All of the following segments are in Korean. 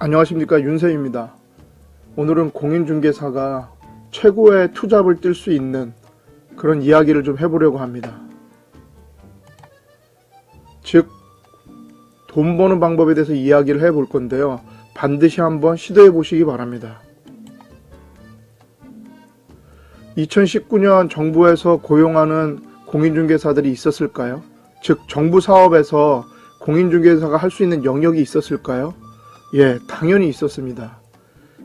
안녕하십니까, 윤세입니다. 오늘은 공인중개사가 최고의 투잡을 뛸 수 있는 그런 이야기를 좀 해보려고 합니다. 즉, 돈 버는 방법에 대해서 이야기를 해볼 건데요. 반드시 한번 시도해 보시기 바랍니다. 2019년 정부에서 고용하는 공인중개사들이 있었을까요? 즉, 정부 사업에서 공인중개사가 할 수 있는 영역이 있었을까요? 예, 당연히 있었습니다.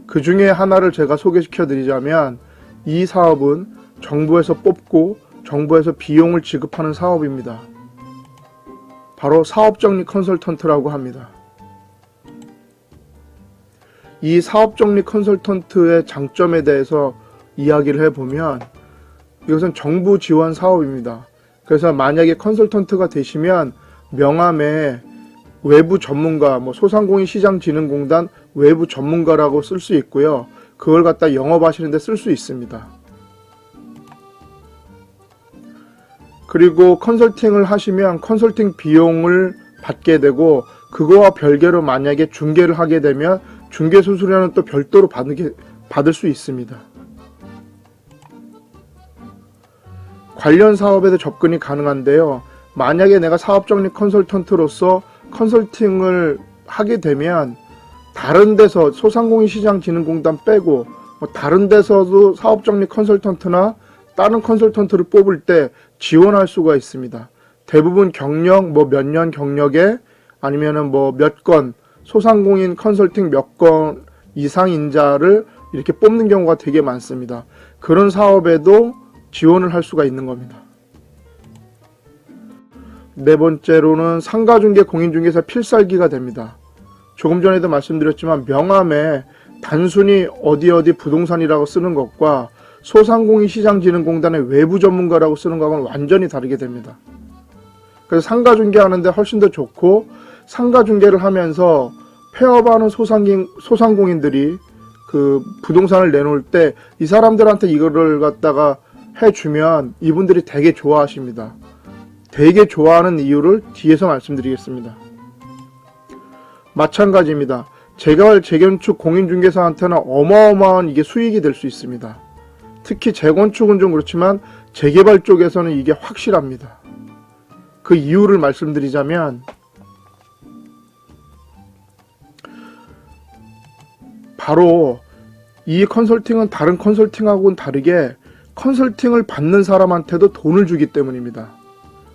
그 중에 하나를 제가 소개시켜 드리자면 이 사업은 정부에서 뽑고 정부에서 비용을 지급하는 사업입니다. 바로 사업정리 컨설턴트라고 합니다. 이 사업정리 컨설턴트의 장점에 대해서 이야기를 해보면 이것은 정부 지원 사업입니다. 그래서 만약에 컨설턴트가 되시면 명함에 외부 전문가, 소상공인시장진흥공단 외부 전문가라고 쓸 수 있고요. 그걸 갖다 영업하시는 데 쓸 수 있습니다. 그리고 컨설팅을 하시면 컨설팅 비용을 받게 되고, 그거와 별개로 만약에 중개를 하게 되면 중개 수수료는 또 별도로 받을 수 있습니다. 관련 사업에도 접근이 가능한데요. 만약에 내가 사업정리 컨설턴트로서 컨설팅을 하게 되면 다른 데서 소상공인시장진흥공단 빼고 다른 데서도 사업정리 컨설턴트나 다른 컨설턴트를 뽑을 때 지원할 수가 있습니다. 대부분 경력 몇 년 경력에 아니면은 몇 건 소상공인 컨설팅 몇 건 이상 인자를 이렇게 뽑는 경우가 되게 많습니다. 그런 사업에도 지원을 할 수가 있는 겁니다. 네 번째로는 상가중개 공인중개사 필살기가 됩니다. 조금 전에도 말씀드렸지만 명함에 단순히 어디 부동산이라고 쓰는 것과 소상공인시장진흥공단의 외부 전문가라고 쓰는 것과는 완전히 다르게 됩니다. 그래서 상가중개 하는데 훨씬 더 좋고, 상가중개를 하면서 폐업하는 소상공인들이 그 부동산을 내놓을 때 이 사람들한테 이거를 갖다가 해주면 이분들이 되게 좋아하십니다. 되게 좋아하는 이유를 뒤에서 말씀드리겠습니다. 마찬가지입니다. 재개발, 재건축 공인중개사한테는 어마어마한 이게 수익이 될 수 있습니다. 특히 재건축은 좀 그렇지만 재개발 쪽에서는 이게 확실합니다. 그 이유를 말씀드리자면 바로 이 컨설팅은 다른 컨설팅하고는 다르게 컨설팅을 받는 사람한테도 돈을 주기 때문입니다.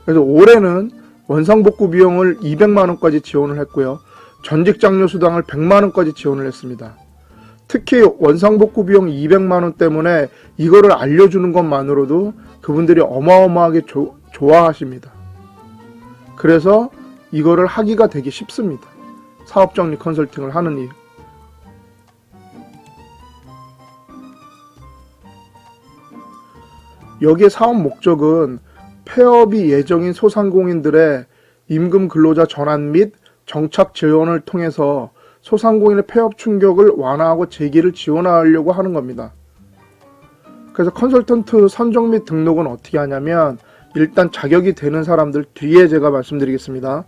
그래서 올해는 원상복구 비용을 200만원까지 지원을 했고요. 전직장려 수당을 100만원까지 지원을 했습니다. 특히 원상복구 비용 200만원 때문에 이거를 알려주는 것만으로도 그분들이 어마어마하게 좋아하십니다. 그래서 이거를 하기가 되게 쉽습니다. 사업정리 컨설팅을 하는 일. 여기에 사업 목적은 폐업이 예정인 소상공인들의 임금 근로자 전환 및 정착 지원을 통해서 소상공인의 폐업 충격을 완화하고 재기를 지원하려고 하는 겁니다. 그래서 컨설턴트 선정 및 등록은 어떻게 하냐면, 일단 자격이 되는 사람들 뒤에 제가 말씀드리겠습니다.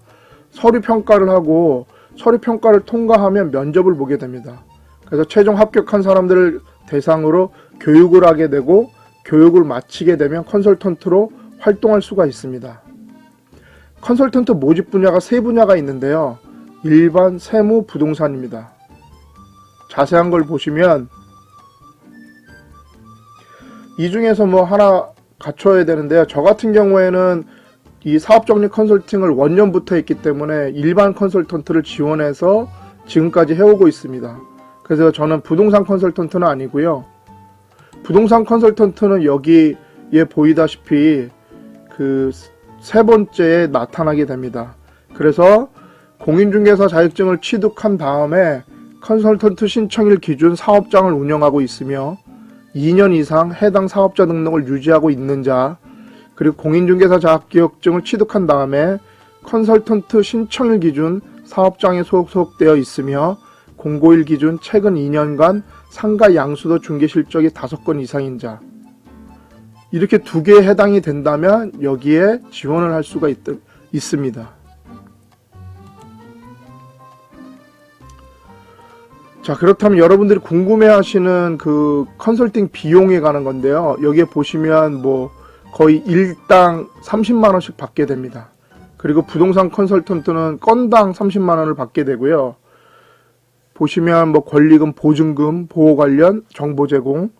서류 평가를 하고 서류 평가를 통과하면 면접을 보게 됩니다. 그래서 최종 합격한 사람들을 대상으로 교육을 하게 되고, 교육을 마치게 되면 컨설턴트로 활동할 수가 있습니다. 컨설턴트 모집 분야가 세 분야가 있는데요. 일반, 세무, 부동산입니다. 자세한 걸 보시면 이 중에서 하나 갖춰야 되는데요. 저 같은 경우에는 이 사업정리 컨설팅을 원년부터 했기 때문에 일반 컨설턴트를 지원해서 지금까지 해오고 있습니다. 그래서 저는 부동산 컨설턴트는 아니고요. 부동산 컨설턴트는 여기에 보이다시피 그 세 번째에 나타나게 됩니다. 그래서 공인중개사 자격증을 취득한 다음에 컨설턴트 신청일 기준 사업장을 운영하고 있으며 2년 이상 해당 사업자 등록을 유지하고 있는 자, 그리고 공인중개사 자격증을 취득한 다음에 컨설턴트 신청일 기준 사업장에 소속되어 있으며 공고일 기준 최근 2년간 상가 양수도 중개 실적이 5건 이상인 자, 이렇게 두 개에 해당이 된다면 여기에 지원을 할 수가 있습니다. 자, 그렇다면 여러분들이 궁금해하시는 그 컨설팅 비용에 관한 건데요. 여기에 보시면 뭐 거의 일당 30만 원씩 받게 됩니다. 그리고 부동산 컨설턴트는 건당 30만 원을 받게 되고요. 보시면 뭐 권리금, 보증금, 보호 관련 정보 제공,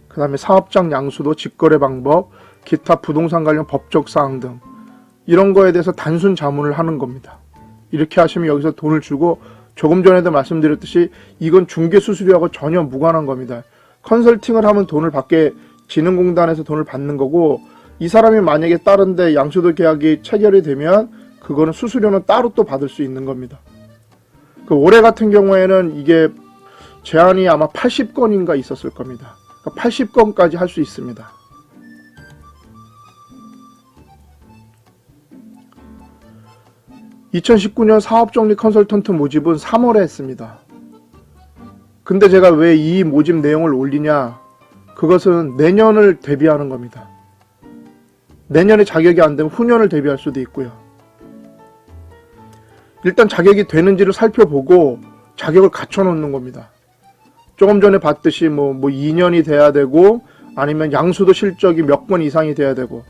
그 다음에 사업장 양수도, 직거래 방법, 기타 부동산 관련 법적 사항 등 이런 거에 대해서 단순 자문을 하는 겁니다. 이렇게 하시면 여기서 돈을 주고, 조금 전에도 말씀드렸듯이 이건 중개 수수료하고 전혀 무관한 겁니다. 컨설팅을 하면 돈을 받게, 진흥공단에서 돈을 받는 거고, 이 사람이 만약에 다른데 양수도 계약이 체결이 되면 그거는 수수료는 따로 또 받을 수 있는 겁니다. 그 올해 같은 경우에는 이게 제한이 아마 80건인가 있었을 겁니다. 80건까지 할 수 있습니다. (2019년) 사업정리 컨설턴트 모집은 3월에 했습니다. 근데 제가 왜 이 모집 내용을 올리냐, 그것은 내년을 대비하는 겁니다. 내년에 자격이 안 되면 후년을 대비할 수도 있고요. 일단 자격이 되는지를 살펴보고 자격을 갖춰 놓는 겁니다. 조금 전에 봤듯이 뭐 2년이 돼야 되고, 아니면 양수도 실적이 몇 건 이상이 돼야 되고.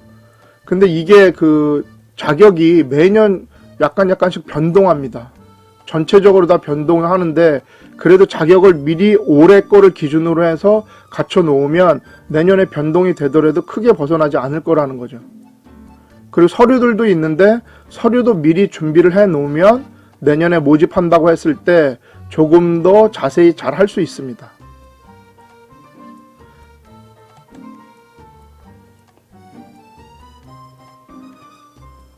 근데 이게 그 자격이 매년 약간씩 변동합니다. 전체적으로 다 변동을 하는데, 그래도 자격을 미리 올해 거를 기준으로 해서 갖춰 놓으면 내년에 변동이 되더라도 크게 벗어나지 않을 거라는 거죠. 그리고 서류들도 있는데, 서류도 미리 준비를 해 놓으면 내년에 모집한다고 했을 때 조금 더 자세히 잘 할 수 있습니다.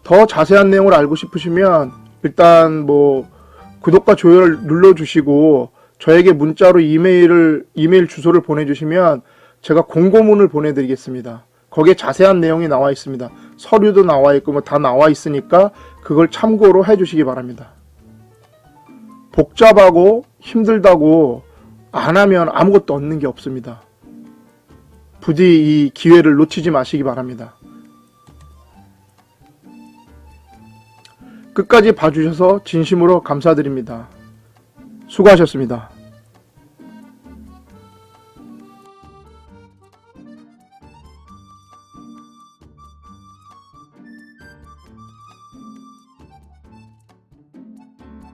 더 자세한 내용을 알고 싶으시면 일단 뭐 구독과 좋아요를 눌러주시고, 저에게 문자로 이메일 주소를 보내주시면 제가 공고문을 보내드리겠습니다. 거기에 자세한 내용이 나와 있습니다. 서류도 나와 있고 뭐 다 나와 있으니까 그걸 참고로 해주시기 바랍니다. 복잡하고 힘들다고 안 하면 아무것도 얻는 게 없습니다. 부디 이 기회를 놓치지 마시기 바랍니다. 끝까지 봐주셔서 진심으로 감사드립니다. 수고하셨습니다.